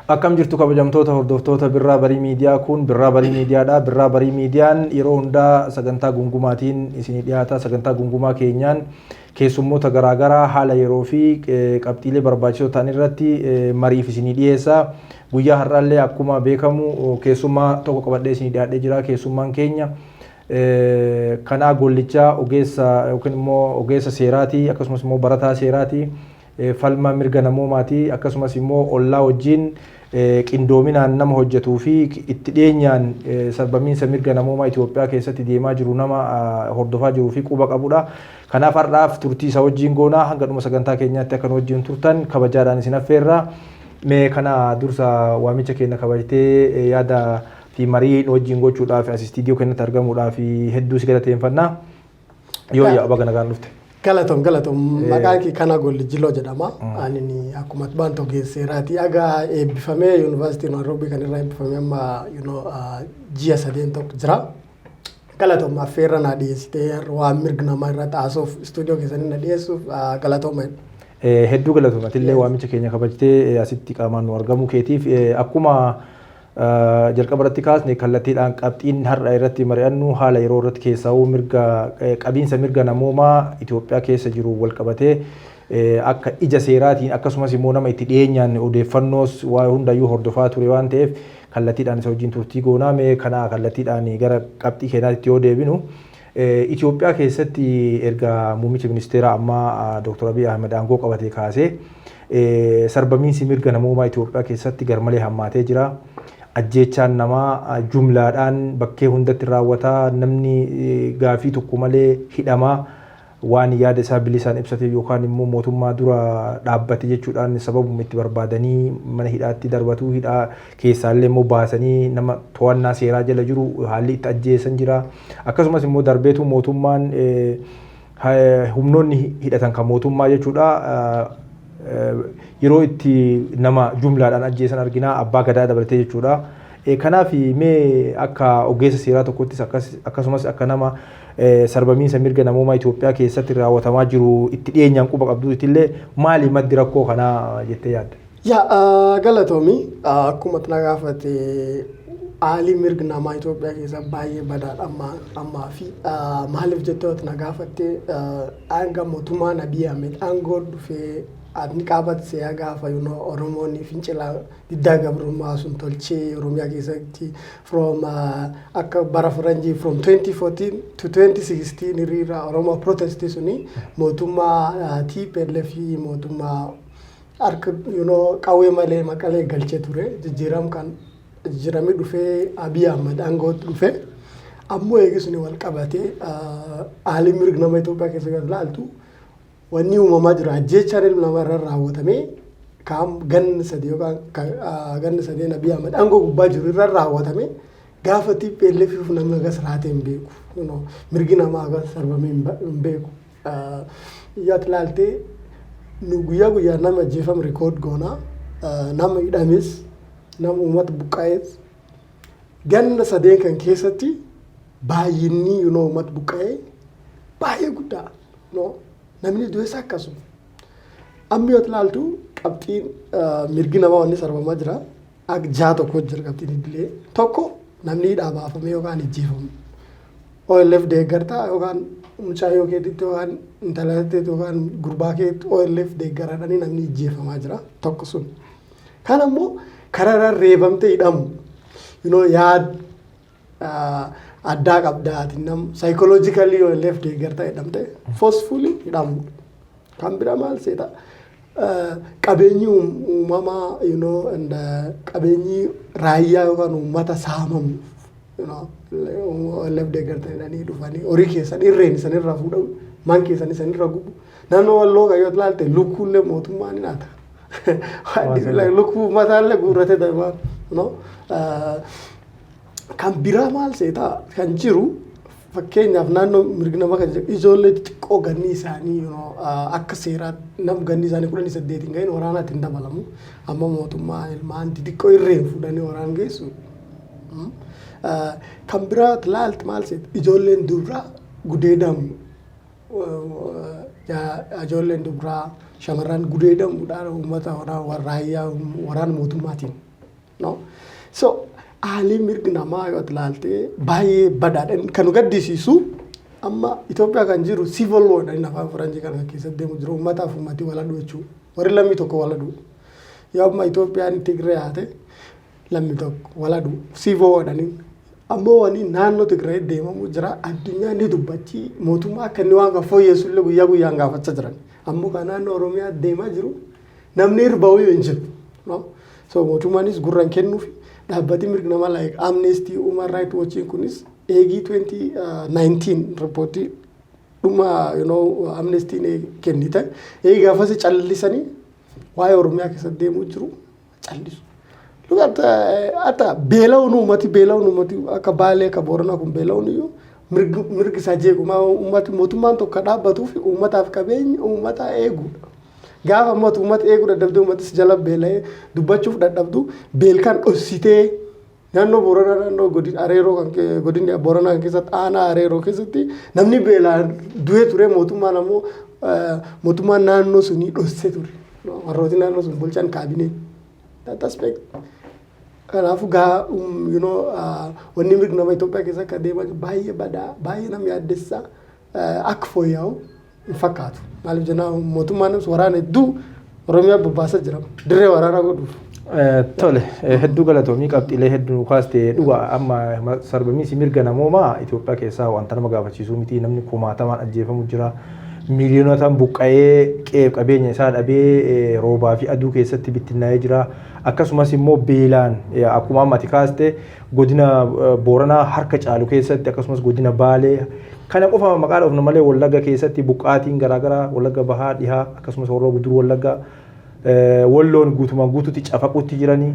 Akkam jirtu kabajamtoota hordoftoota Birraa Barii Miidiyaa kun Birraa Barii Miidiyaadha. Birraa Barii Miidiyaan yeroo hundaa sagantaa gungumaatiin isinii dhiyaata. Sagantaa gungumaa keenyaan keessummoota garaagaraa haala yeroo fi qabxiilee barbaachisoo ta'an irratti mariif isinii dhiyeessa. Guyyaa har'aallee akkuma beekamu keessummaa tokko qabadhee isinii dhiyaadhee jira. Keessummaan keenya kanaa gollichaa ogeessa yookiin immoo ogeessa seeraati akkasumas immoo barataa seeraati. Falma mirga namoomaati akkasumas immoo ollaa wajjin qindoominaan nama hojjetuu fi itti dhiyeenyaan sarbamiinsa mirga namoomaa Itoophiyaa keessatti deemaa jiru nama hordofaa jiruu fi quba qabudha. Kanaaf har'aaf turtii isa wajjin goonaa hanga dhuma sagantaa keenyaatti akka wajjin turtan kabajaadhaan isin affeerra. Mee kana dursa waamicha keenya kabajtee yaada fi marii wajjin gochuudhaaf as istiidiyoo keenyatti argamuudhaaf hedduu si galateeffannaa. Yoo yaa baga nagaan dhufte. Galatom maqaan kee kana Gollijiloo jedhama. Ani akkuma baantu ogeesseeraati. Aga eebbifamee Yuunivarsiitii Naayiroobii kan irraa eebbifamee amma ji'a 3 tokko jira. Galatom affeerra na dhiyeessitee waan mirga namaa irra taasisuuf istuudiyoo keessanii na dhiyeessuuf galatooma. Hedduu galatoomaatillee waamicha keenya kabajtee asitti qaamaan nu argamu keetiif akkuma jalqaba irratti kaasne kallattiidhaan qabxiin har'a irratti mari'annu haala yeroo irratti keessawuu mirga qabiinsa mirga namoomaa Itoophiyaa keessa jiru wal qabatee akka ija seeraatiin akkasumas immoo nama itti dhiyeenyaan odeeffannoos waa hundayyuu hordofaa ture waan ta'eef kallattiidhaan isa wajjin turtii goonaa mee kana kallattiidhaan gara qabxii keenyaatti yoo deebinu Itoophiyaa keessatti erga muummicha ministeeraa ammaa Dr. Abiy Ahmed aangoo qabatee kaasee sarbamiinsi mirga namoomaa Itoophiyaa keessatti garmalee hammaatee jira. Ajjeechaan namaa jumlaadhaan bakkee hundatti raawwataa namni gaafii tokko malee hidhamaa waan yaada isaa bilisaan ibsate yookaan immoo mootummaa dura dhaabbate jechuudhaan sababuma itti barbaadanii mana hidhaatti darbatu hidhaa keessaallee immoo baasanii nama to'annaa seeraa jala jiru haalli itti ajjeesan jira. Akkasumas immoo darbeetu mootummaan humnoonni hidhatan kan mootummaa jechuudha. Yeroo itti nama jumlaadhaan ajjeesan argina abbaa gadaa dabalatee jechuudha. Kanaaf mee akka ogeessa seeraa tokkottis akkasumas akka nama sarbamiinsa mirga namoomaa Itoophiyaa keessatti raawwatamaa jiru itti dhiyeenyaan quba qabduutillee maali maddi rakkoo kanaa jettee yaadda? Yaa galatoomi akkuma tana gaafate haalli mirga namaa Itoophiyaa keessa baay'ee badaadha ammaa fi maaliif jettee tana gaafatte hanga mootummaan Abiy Ahmed aangoo dhufee adni qabatse gaafa Oromoonni fincila diddaa gabrummaa sun tolchee Oromiyaa keessatti from akka bara faranjii from 2014 to 2016 hiriira Oromoo protestii suni mootummaa TPLF fi mootummaa harka qawwee malee maqalee galchee ture jijjiiramee dhufee Abiy Ahmed aangoo dhufee ammoo eegisuni wal qabatee haalli mirga namaa Itoophiyaa keessa ilaaltu wanni uumamaa jira ajjeechaan ilma namaa irra raawwatamee kaam ganna sadii yookaan ganna sadeen Abiy Ahmed aangoo gubbaa jiru irra raawwatamee gaafa TPLF fi namni agas raatee hin beeku mirgi namaa agas sarbamee hin beeku yaa ilaaltee nu guyyaa nama ajjeefame rikood goona nama hidhames nama uummata buqqaa'es ganna sadeen kan keessatti baay'inni uummata buqqaa'ee baay'ee guddaa namni du'eessa akkasuma. Amma yoo ilaaltu qabxiin mirgi namaa wanni sarbamaa jira. Jaha tokko jira qabxiin idilee tokko namni hidhaa baafame yookaan ajjeefame. OLF deeggartaa yookaan mucaayoo keetitti yookaan intala keetitti yookaan gurbaa keetti OLF deeggaradhanii namni ajjeefamaa jira tokko sun. Kan ammoo karaa reebamtee hidhamu yaad addaa qabdaati nam psychologically OLF deeggartaa hidhamte forcefully hidhamu. Kan bira maal seeta qabeenyi uumamaa qabeenyi raayyaa yookaan uummata saamamu OLF deeggartaa hidhanii dhufanii horii keessan irreen isanirraa fuudhamu man keessan isanirra gubu naannoo walloo kan yoo ilaalte lukkuullee mootummaan ni naata. Lukkuu mataallee guurratee darbaa kan biraa maal seetaa kan jiru fakkeenyaaf naannoo mirga namaa kan jiru ijoollee xixiqqoo ganni isaanii akka seeraa nam ganni isaanii 18 gahin waraanaatti hin dabalamu amma mootummaa ilmaan xixiqqoo irreen fuudhanii waraan geessu. Kan biraa ilaalti maal seeta ijoolleen durbaa gudeedamu ijoolleen durbaa shamarran gudeedamuudhaan uummata raayyaa waraana mootummaatiin No? So haalli mirgi namaa yoo ilaalte baay'ee badaadha. Kan nu gaddisiisu amma Itoophiyaa kan jiru civil war dha inni afaan Faranjii kan keessatti deemu jiru uummataaf uummatii waladhu jechuudha. Warri lammii tokko waladhu. Yoo amma Itoophiyaan Tigree haate lammii tokko waladhu civil war dhani. Ammoo wani naannoo Tigree deemamu jira addunyaa ni dubbachi mootummaa akka inni waan kan fooyyessu illee guyyaa guyyaan gaafachaa jiran. Ammoo kan naannoo Oromiyaa deemaa jiru namni irbaa'uu hin jiru. No? So mootummaanis gurraan kennuufi dhaabbati mirga namaa like Amnesty Human Rights Watch kunis eegii 2019 reportii dhuma Amnesty kennite eegi gaafasi callisanii waa'ee Oromiyaa keessatti deemuu jiru callisu. Look at beela'uun uummati akka Baalee akka Booranaa kun beela'uun iyyuu mirgi isaa jeequma uummati mootummaan tokko dhaabbatuuf uummataaf qabeenya uummata eeguudha. Gaafa uummata eeguu dadhabdee uummatis jala beela'ee dubbachuuf dadhabdu beelkaan dhossitee naannoo Booranaa naannoo godina Booranaa keessatti aanaa Areeroo keessatti namni beelaan du'ee ture mootummaan naannoo sunii dhossee ture. Warrooti naannoo sun bulchan kaabinee. That aspect. Kanaafuu wanni mirgi namaa Itoophiyaa keessa akka deemaa jiru baay'ee badaa baay'ee nama yaaddessaa akka fooyya'u hin fakkaatu. Maaliif jennaan mootummaan waraana hedduu Oromiyaa bobbaasaa jira. Dirree waraanaa godhuuf. Tole hedduu galatoomii qabxiilee hedduu kaastee dhugaa amma sarbamiinsi mirga namoomaa Itoophiyaa keessaa wanta nama gaafachiisuu miti namni kumaatamaan ajjeefamu jira. Miiliyoonotaan buqqa'ee qabeenya isaa dhabee roobaa fi aduu keessatti bittinnaa'ee jira. Akkasumas immoo beelaan akkuma ammati kaaste godina Booranaa harka caalu keessatti akkasumas godina Baalee kana qofa maqaa dhoofna malee Wallagga keessatti buqqaatiin garaagaraa Wallagga Bahaa dhihaa akkasumas Horroo Guduruu Wallagga Walloon guutumaan guutuutti cafaquutti jiranii.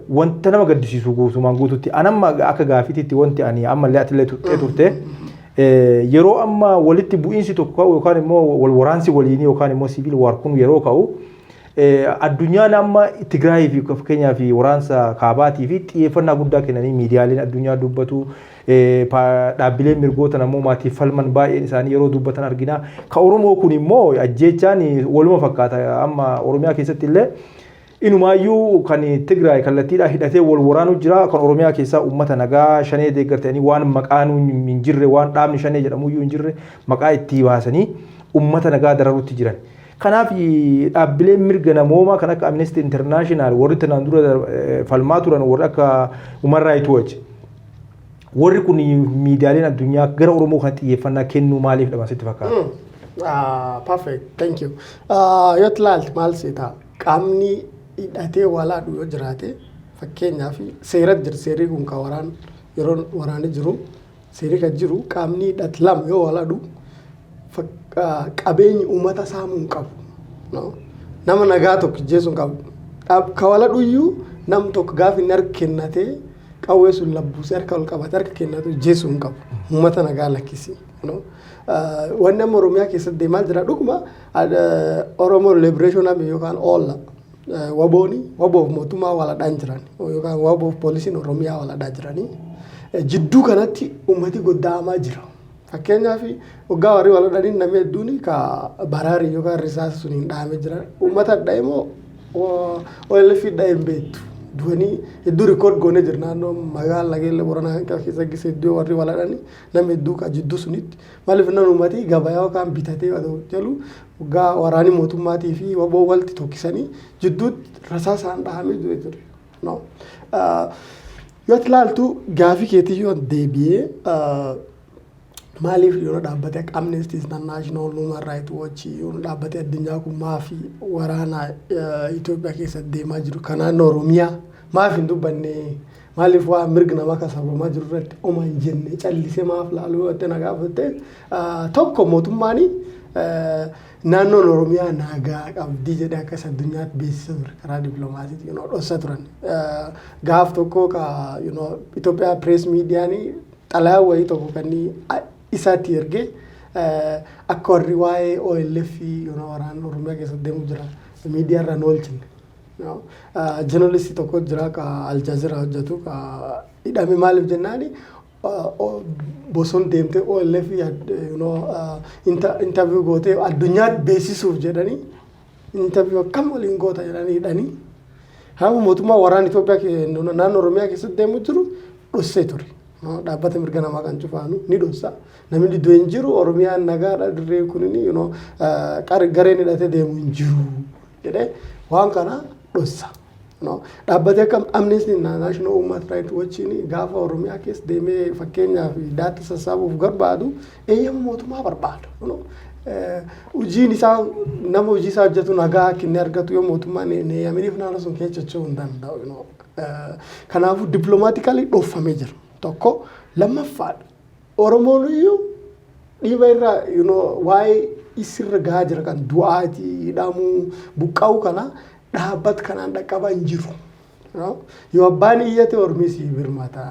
Wanta nama gaddisiisu guutumaan guutuutti anamma akka gaafiitti wanti ani ammallee atillee turte yeroo amma walitti bu'iinsi tokko yookaan immoo wal waraansi waliinii yookaan immoo siviil waar kun yeroo ka'u addunyaan amma Tigraay fi Keenyaa fi waraansa kaabaatii fi xiyyeeffannaa guddaa kennanii miidiyaaleen addunyaa dubbatu dhaabbileen mirgoota namoomaatiif falman baay'een isaanii yeroo dubbatan argina. Ka Oromoo kun immoo ajjeechaan waluma fakkaata amma Oromiyaa keessatti illee inumaayyuu kan Tigraay kallattiidhaan hidhatee wal waraanu jira kan Oromiyaa keessaa uummata nagaa shanee deeggartanii waan maqaan hin jirre waan dhaabni shanee jedhamuyyuu hin jirre maqaa itti baasanii uummata nagaa dararutti jiran. Kanaaf dhaabbileen mirga namoomaa kan akka Amnesty International warri tanaan dura falmaa turan warri akka Human Rights Watch warri kun miidiyaaleen addunyaa gara Oromoo kan xiyyeeffannaa kennuu maaliif dhaban sitti fakkaata? Perfect, thank you. Yoo ilaalte maal seetaa qaamni hidhatee walaadhu yoo jiraate fakkeenyaaf seeratti jira seerri kun kan yeroo waraanni jiru seerri kan jiru qaamni hidhate lama yoo walaadhu qabeenyi uummata saamuu hin qabu. Nama nagaa tokko jeesuu hin qabu. Ka walaadhu iyyuu nam tokko gaafa inni harka kennatee qawwee sun labbuusee harka ol qabate harka kennatu jeesuu hin qabu. Uummata nagaa lakkisi. Wanni amma Oromiyaa keessatti deemaa jira dhuguma Oromoo Liberation Army yookaan OLA waboof mootummaa waladhaan jiran yookaan waboof poolisiin Oromiyaa waladhaa jiranii jidduu kanatti uummati goddaa'amaa jira. Fakkeenyaaf waggaa warri waladhanii namni hedduun ka baraarii yookaan risaasa sun hin dhahamee jira. Uummata dha'e moo OLF dha'e hin beektu. Duwanii hedduu rikoord goonee jira naannoo magaalaa Nageellee Booranaa keessa gisee iddoo warri waladhanii namni hedduu ka jidduu sunitti maaliif nan uummati gabayaa yookaan bitatee jalu waggaa waraanii mootummaatii fi waboo walitti tokkisanii jidduutti rasaasaan dhahamee jira. Yoo ilaaltu gaafii keetii yoo deebi'ee maaliif yoo dhaabbate Amnesty International Human Rights Watch yoo dhaabbate addunyaa kun maafi waraana Itoophiyaa keessatti deemaa jiru kan naannoo Oromiyaa maaf hin dubbanne maaliif waa mirga namaa kan sababamaa jiru irratti oma hin jenne callisee maaf laaluu yoo ta'e gaafatte tokko mootummaan naannoon Oromiyaa nagaa qabdii jedhee akka addunyaatti beeksisa ture karaa dippiloomaasiitiin dhoossa turan gaaf tokko Itoophiyaa Press Meediyaan xalayaa wayii tokko kan isaatti ergee akka warri waa'ee OLF waraana Oromiyaa keessatti deemu jira miidiyaa irraan oolchine. Journalistii tokko jira ka Al Jazeera hojjetu ka hidhame maaliif jennaani boson deemtee OLF interview gootee addunyaatti beeksisuuf jedhanii interview akkam waliin goota jedhanii hidhanii Hamma mootummaa waraana Itoophiyaa naannoo Oromiyaa keessatti deemu jiru dhossee ture. Dhaabbata mirga namaa kan cufaanu ni dhossa. Namni iddoo hin jiru Oromiyaan nagaadha dirree kunini gareen hidhatee deemu hin jiru jedhee waan kana dhossa. Dhaabbatee akka Amnesty International Human Rights Watch gaafa Oromiyaa keessa deemee fakkeenyaaf daataa sassaabuuf barbaadu eeyyama mootummaa barbaada. Hojiin isaa nama hojii isaa hojjetu nagaa kennee argatu yoo mootummaan eeyyamaniif naannoo sun keessa socho'uu hin danda'u. Kanaafuu dippiloomaatikalii dhoofamee jira. Tokko lammaffaadha. Oromoon iyyuu dhiiba irraa waa'ee isirra gahaa jira kan du'aatii hidhamuu buqqa'uu kana dhaabbata kanaan dhaqqabaa hin jiru. Yoo abbaan iyyate Oromii si birmata.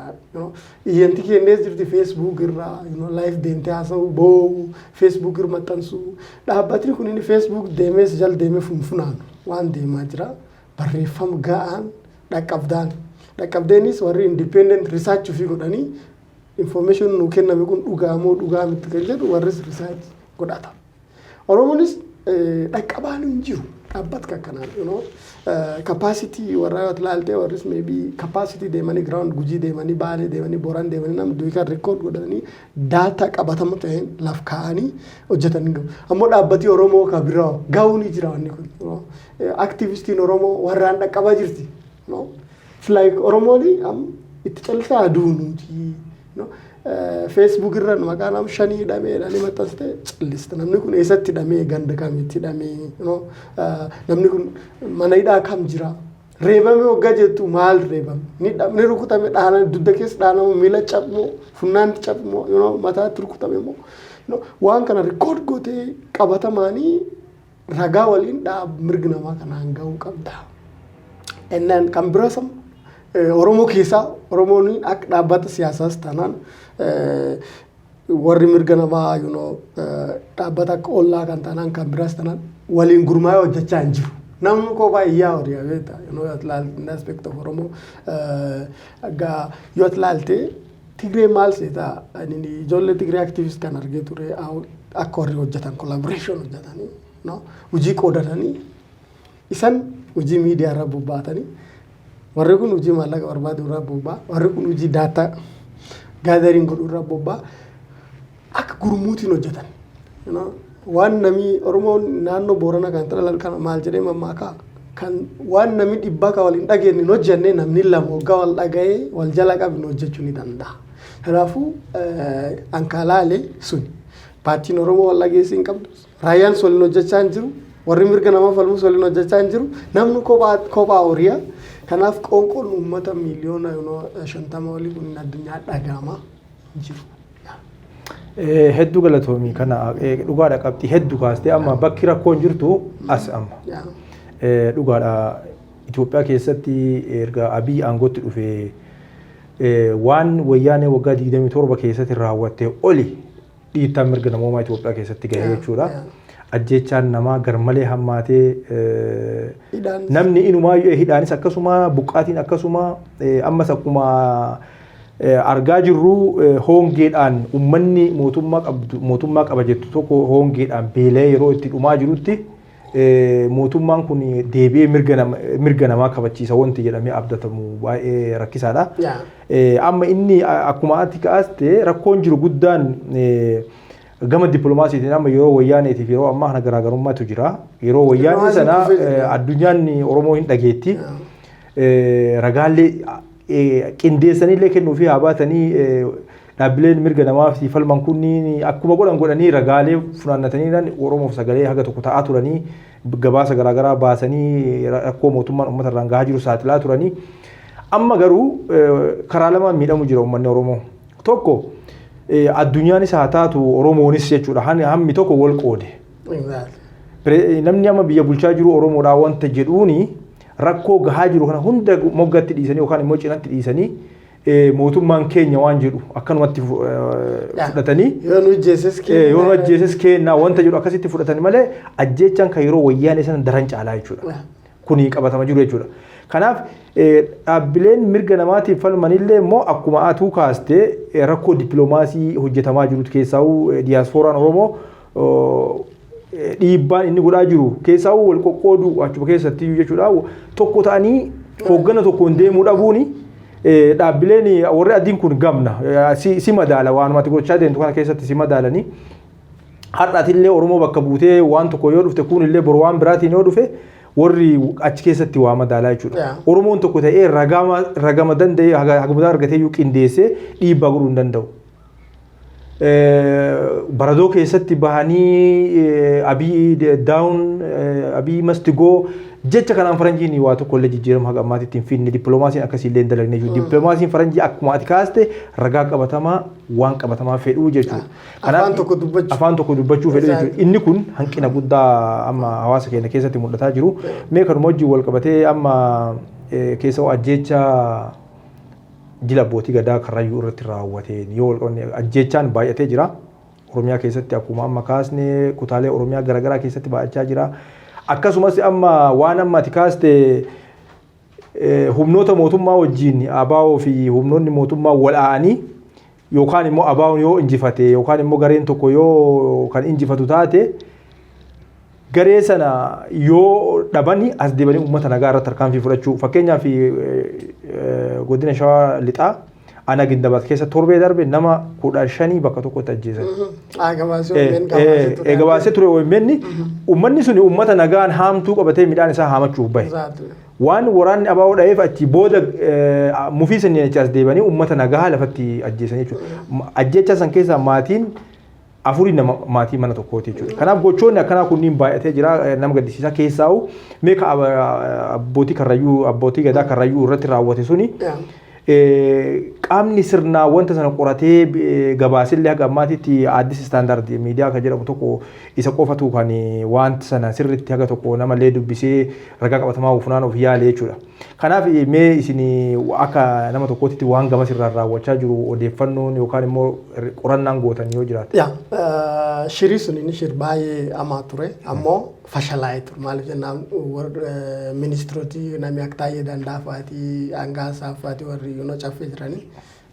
Iyyanti kennees jirti Facebook irraa live deemtee haasa'uu boo'u Facebook irra maxxansuu. Dhaabbatni kun inni Facebook deemees jal deemee funfunaanu waan deemaa jira. Barreeffama ga'aan dhaqqabdaan. Dhaqqabdeenis warri independent research ofii godhanii information nuu kenname kun dhugaa moo dhugaa miti kan jedhu warris research godhata. Oromoonis dhaqqabaan hin jiru. Dhaabbata kanaan capacity warra yoo ilaalte warris maybe capacity deemanii ground Gujii deemanii Baalee deemanii Booraan deemanii namni duukaa record godhanii data qabatama ta'een laf kaa'anii hojjetanii gahu. Ammoo dhaabbati Oromoo kan biraa gahuu ni jira wanni kun. Activistiin Oromoo warraan dhaqqabaa jirti. Like Oromooni itti callisaa aduu nuti. Facebook irra maqaa nama 5 hidhamee dhanii maxxansitee callista. Namni kun eessatti hidhamee ganda kamitti hidhamee namni kun mana hidhaa kam jira. Reebame waggaa jettu maal reebame? Ni rukutame dhaanaan dudda keessa dhaanamu miila cabmoo funnaanti cabmoo mataatti rukutame moo waan kana record gootee qabatamaanii ragaa waliin mirga namaa kanaan gahuu qabda. Ennaan kan biraa Oromoo keessaa Oromoon akka dhaabbata siyaasaas taanaan warri mirga namaa dhaabbata akka ollaa kan taanaan kan biraas taanaan waliin gurmaa'ee hojjechaa hin jiru. Namni kophaa iyyaa horii beekta yoo ilaalte aspect of Oromoo yoo ilaalte Tigree maal seetaa ijoollee Tigree activist kan argee ture akka warri hojjetan collaboration hojjetanii hojii qoodatanii isan hojii miidiyaa irra bobbaatanii warri kun hojii maallaqa barbaadu irraa bobbaa warri kun hojii daataa gathering godhu irraa bobbaa akka gurmuutiin hojjetan waan namni Oromoon naannoo Boorana kan xalalan kana maal jedhee mammaakaa kan waan namni dhibbaa ka waliin dhageenye hin hojjenne namni lama waggaa wal dhaga'ee wal jala qabne hojjechuu ni danda'a. Kanaafuu ankaalaalee sun paartiin Oromoo wal dhageessii hin qabdu raayyaan waliin hojjechaa hin jiru warri mirga namaa falmus waliin hojjechaa hin jiru namni kophaa horiyaa. Kanaaf qoonqoon uummata miliyoona 50 olii kun addunyaa dhagaama jiru. Hedduu galatoomii kana dhugaadha qabxii hedduu kaastee amma bakki rakkoon jirtu as amma. Dhugaadha Itoophiyaa keessatti erga Abiy aangootti dhufee waan wayyaanee waggaa 27 keessatti raawwattee oli dhiittaa mirga namoomaa Itoophiyaa keessatti gahee jechuudha. Ajjechaan namaa garmalee hammaatee namni inumaayyuu hidhaanis akkasuma buqqaatiin akkasuma ammas akkuma argaa jirru hongeedhaan ummanni mootummaa qaba jettu tokko hongeedhaan beelee yeroo itti dhumaa jirutti mootummaan kun deebi'ee mirga namaa kabachiisa wanti jedhamee abdatamu baay'ee rakkisaadha. Amma inni akkuma ati kaaste rakkoon jiru guddaan gama dippiloomaasiitiin amma yeroo wayyaaneetiif yeroo ammaa kana garaagarummaatu jira. Yeroo wayyaanee sana addunyaan Oromoo hin dhageetti. Ragaalee qindeessanillee kennuufi haa baatanii dhaabbileen mirga namaaf falman kunniin akkuma godhanii ragaalee funaannatanii Oromoof sagalee haga tokko ta'aa turanii gabaasa garaagaraa baasanii rakkoo mootummaan uummata irraan gahaa jiru saaxilaa turanii. Amma garuu karaa lamaan miidhamu jira uummanni Oromoo. Tokko addunyaanis haa taatu Oromoonis jechuudha hammi tokko wal qoode. Namni amma biyya bulchaa jiru Oromoodhaa wanta jedhuuni rakkoo gahaa jiru kana hunda moggatti dhiisanii yookaan immoo cinatti dhiisanii mootummaan keenya waan jedhu akkanumatti fudhatanii yoo nu ajjeeses kennaa wanta jedhu akkasitti fudhatanii malee ajjeechaan kan yeroo wayyaanee sana daran caalaa jechuudha. Kuni qabatama jiru jechuudha. Kanaaf dhaabbileen mirga namaatiif falmanillee immoo akkuma atuu kaastee rakkoo dippiloomaasii hojjetamaa jirutu keessaa'uu diyaaspooraan Oromoo dhiibbaan inni godhaa jiru keessaa'uu wal qoqqooduu achuma keessatti jechuudha. Tokko ta'anii Hooggana tokkoon deemuu dhabuuni dhaabbileen warri adiin kun gamna si madaala waanumatti gochaa deemtu kana keessatti si madaalanii har'aatillee Oromoo bakka buutee waan tokko yoo dhufte kun illee boru waan biraatiin yoo dhufe warri achi keessatti waa madaalaa jechuudha. Oromoon tokko ta'ee ragama danda'ee hagamudaa argatee yoo qindeessee dhiibbaa godhuu hin danda'u. Baradoo keessatti bahanii abii daawun abii mastigoo jecha kanaan faranjiin waa tokko illee jijjiirama haga ammaatitti hin finne dippiloomaasiin akkasii illee hin dalagne jechuudha. Dippiloomaasiin faranjii akkuma ati kaaste ragaa qabatamaa waan qabatamaa fedhuu jechuudha. Afaan tokko dubbachuu fedhuu jechuudha. Inni kun hanqina guddaa amma hawaasa keenya keessatti mul'ataa jiru. Mee kanuma wajjin wal qabatee amma keessa ajjeechaa jila abbootii gadaa Karrayyuu irratti raawwateen yoo ajjeechaan baay'atee jira. Oromiyaa keessatti akkuma amma kaasne kutaalee Oromiyaa garaagaraa keessatti baay'achaa jira. Akkasumas amma waan amma ati kaaste humnoota mootummaa wajjin ABO fi humnoonni mootummaa wal'aanii yookaan immoo ABO'n yoo injifate yookaan immoo gareen tokko yoo kan injifatu taate garee sana yoo dhabani as deebanii uummata nagaa irratti tarkaanfii fudhachuu fakkeenyaaf godina Shawaa Lixaa ana Gindabat keessa torbee darbe nama 15 bakka tokkotti ajjeesan. Gabaasee ture OMN uummanni sun uummata nagaan haamtuu qabatee midhaan isaa haamachuuf bahe. Waan waraanni ABO dhaheef achi booda mufii saniin as deebanii uummata nagaa lafatti ajjeesan jechuudha. Ajjeecha san keessa maatiin afurii nama maatii mana tokkooti jechuudha. Kanaaf gochoonni akkanaa kunniin baay'atee jira nama gaddisiisaa keessaa'u meeqa abbootii gadaa Karrayyuu irratti raawwate suni qaamni sirnaa wanta sana qoratee gabaasillee haga ammaatitti Addis Standard miidiyaa kan jedhamu tokko isa qofatu kan wanta sana sirriitti haga tokko namallee dubbisee ragaa qabatamaa funaanuu fi yaale jechuudha. Kanaaf mee isin akka nama tokkootti waan gama sirraan raawwachaa jiru odeeffannoon yookaan immoo qorannaan gootan yoo jiraate. Shirii sun inni shir baay'ee hamaa ture ammoo fashalaa'ee ture maaliif jennaan ministirootii namni akka taa'ee danda'a fa'aatii hangaasaa fa'aatii warri yoo caffee jiranii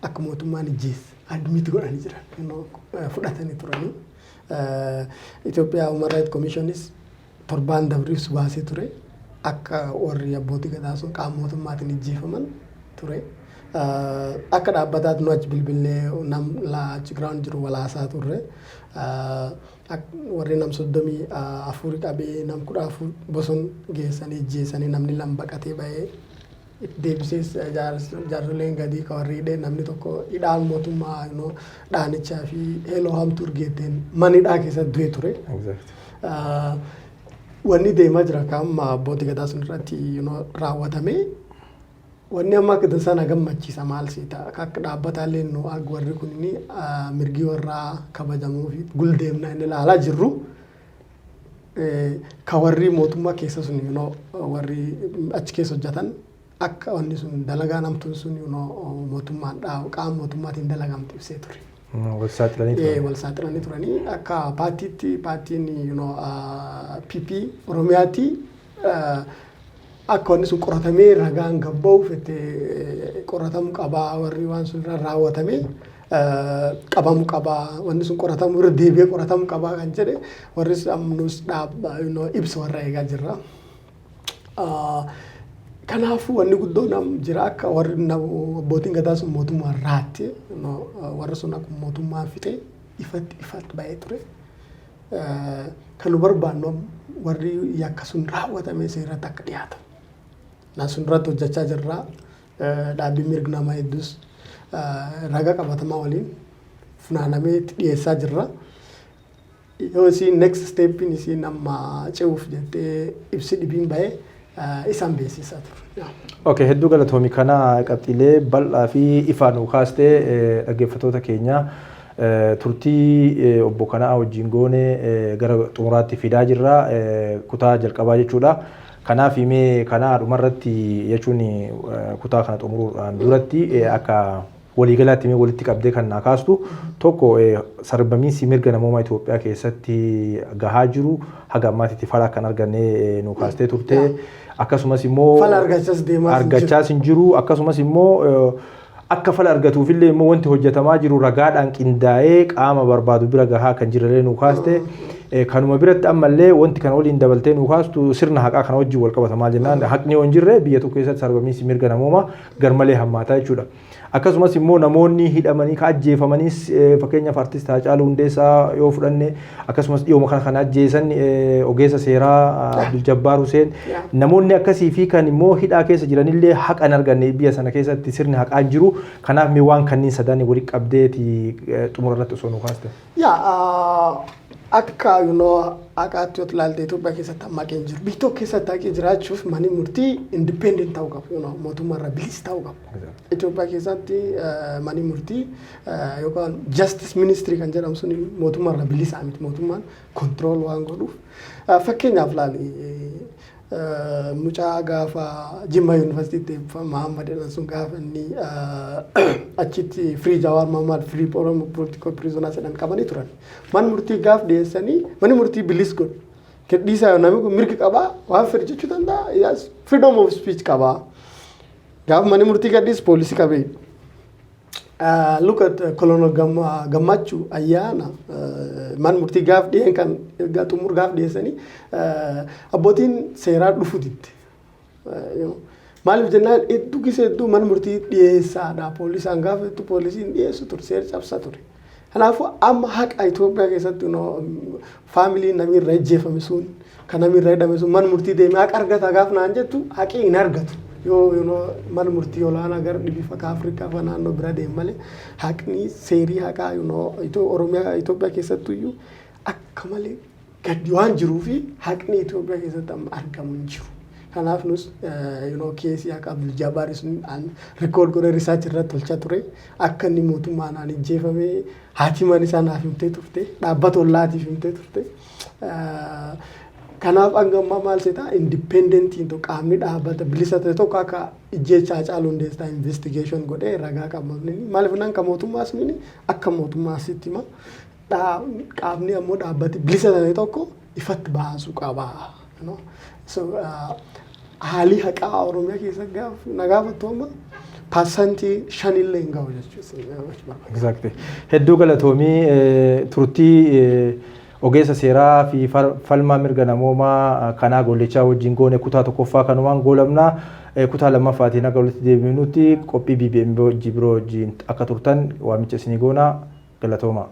akka mootummaan ijjeesse admitti godhanii jiran fudhatanii turanii. Itoophiyaa Human Rights Commissionis torbaan dabriis baasee ture akka warri abbootii gadaa sun qaama mootummaatiin ijjeefaman ture. Akka dhaabbataatti nu achi bilbilee nam achi giraawun jiru walaasaa turre. Warri nam 34 qabee nam 14 bosona geessanii ijjeessanii namni lama baqatee bahee deebisee jaarsoleen gadii kan warri hidhee namni tokko hidhaan mootummaa dhaanichaa fi heeloo hamtuu urgeetteen manidhaa keessatti du'e ture. Wanni deemaa jira kan abbootii gadaa sun irratti raawwatame. Wanni amma akka sana gammachiisa maal siita akka dhaabbataallee nu warri kunni mirgi warraa kabajamuu fi guldeemna inni ilaalaa jirru ka warri mootummaa keessa sun warri achi keessa hojjetan akka wanni sun dalagaa namtuun sun mootummaan qaama mootummaatiin dalagamte ibsee ture. Wal saaxilanii turanii akka paartiin PP Oromiyaatti akka wanni sun qoratamee ragaan gabba'u fete qoratamu qabaa warri waan sun irra raawwatamee qabamu qabaa wanni sun qoratamu irra deebi'ee qoratamu qabaa kan jedhe warri nus ibsa warra eegaa jirra. Kanaafuu wanni guddoon jira akka warri abbootiin gadaa sun mootummaa irraatti warri sun akkuma mootummaa fixee ifatti ba'ee ture. Kan nu barbaannu warri yakka sun raawwatamee seeratti akka dhiyaatan. Nasun irratti hojjechaa jirra. Dhaabbiin mirga namaa hedduus ragaa qabatamaa waliin funaanamee dhiyeessaa jirra. Yoo isin next stepin isin amma ce'uuf jettee ibsi dhibiin bahee isaan beeksisaa ture. Okay, hedduu galatoomii kana qabxiilee bal'aa fi ifaan kaastee dhaggeeffattoota keenya turtii obbo Kanaa wajjin goone gara xumuraatti fidaa jirra kutaa jalqabaa jechuudha. Kanaaf mee kanaa dhumarratti jechuun kutaa kana xumuruudhaan duratti akka waliigalaatti mee walitti qabdee kan naa kaastu tokko sarbamiinsi mirga namoomaa Itoophiyaa keessatti gahaa jiru haga ammaatitti fala kan arganne nu kaastee turte akkasumas immoo fala argachaas hin jiru akkasumas immoo akka fala argatuufillee immoo wanti hojjetamaa jiru ragaadhaan qindaa'ee qaama barbaadu bira gahaa kan jirallee nu kaaste kanuma biratti ammallee wanti kana waliin dabaltee nu kaastu sirna haqaa kana wajjin wal qabata maal jennaan haqni yoo hin jirre biyya tokko keessatti sarbamiinsi mirga namoomaa garmalee hammaataa jechuudha. Akkasumas immoo namoonni hidhamanii ka ajjeefamanis fakkeenyaaf artist Haacaaluu Hundeessaa yoo fudhanne akkasumas dhiyooma kana kan ajjeesan ogeessa seeraa Abdul Jabbaar Huseen namoonni akkasii fi kan immoo hidhaa keessa jiranillee haqa hin arganne biyya sana keessatti sirni haqaa hin jiru. Kanaaf mee waan kanniin sadanii walitti qabdeeti xumura irratti osoo nu kaaste. Akka haqaatti yoo ilaalte Itoophiyaa keessatti hammaqee hin jiru. Biyya tokko keessatti haqee jiraachuuf manni murtii independent ta'uu qaba. Mootummaarraa bilisa ta'uu qaba. Itoophiyaa keessatti manni murtii yookaan justice ministry kan jedhamu sun mootummaarraa bilisa miti. Mootummaan control waan godhuuf. Fakkeenyaaf ilaali mucaa gaafa Jimma Yuunivarsiitii Mahammad jedhan sun gaafa inni achitti Free Jawaar Mohammad Free Oromo Political Prisoners jedhan qabanii turan. Manni murtii gaaf dhiyeessanii manni murtii bilis godhu. Kedhiisaa namni kun mirga qabaa waan fedhe jechuu danda'a. Freedom of speech qabaa. Gaaf manni murtii gadhiis poolisii qabee. Look at Colonel Gammachuu ayyaana man murtii gaaf dhiyeen kan xumur gaaf dhiyeessanii abbootiin seeraa dhufutitti. Maaliif jennaan hedduu gisa hedduu man murtii dhiyeessaadha. Poolisaan gaafa hedduu poolisiin dhiyeessu ture seera cabsaa ture. Kanaafuu amma haqa Itoophiyaa keessatti faamiliin namni irra ajjeefame sun kan namni irra hidhame sun man murtii deemee haqa argata gaaf naan jettu haqi hin argatu. Yoo man murtii olaanaa gara dhibifa Afrikaa fa naannoo bira deemu malee haqni seerii haqaa Oromiyaa Itoophiyaa keessattuu iyyuu akka malee gadi waan jiruufi haqni Itoophiyaa keessatti amma argamu hin jiru. Kanaaf nus keesii akka Abdul Jabbaar sun rikood godhee risaach irratti tolchaa ture akka inni mootummaan ajjeefamee haati man isaa naaf himtee turte dhaabbata ollaatiif himtee turte. Kanaaf hangammaa maal seetaa indipendentiin tokko qaamni dhaabbata bilisa ta'e tokko akka ijjeechaa Haacaaluu Hundeessaa investigation godhee ragaa qabamni maaliif nan ka mootummaas mini akka mootummaasitti hima qaamni ammoo dhaabbati bilisa ta'e tokko ifatti baasuu qaba. Haalli haqaa Oromiyaa keessa nagaafattooma paasantii 5 illee hin gahu jechuudha. Exactly. Hedduu galatoomii turtii ogeessa seeraa fi falmaa mirga namoomaa kanaa gollichaa wajjin goone kutaa tokkoffaa kanumaan goolabnaa kutaa lammaffaatiin akka walitti deebinutti qophii BBM biroo wajjin akka turtan waamicha isinii goonaa galatoomaa.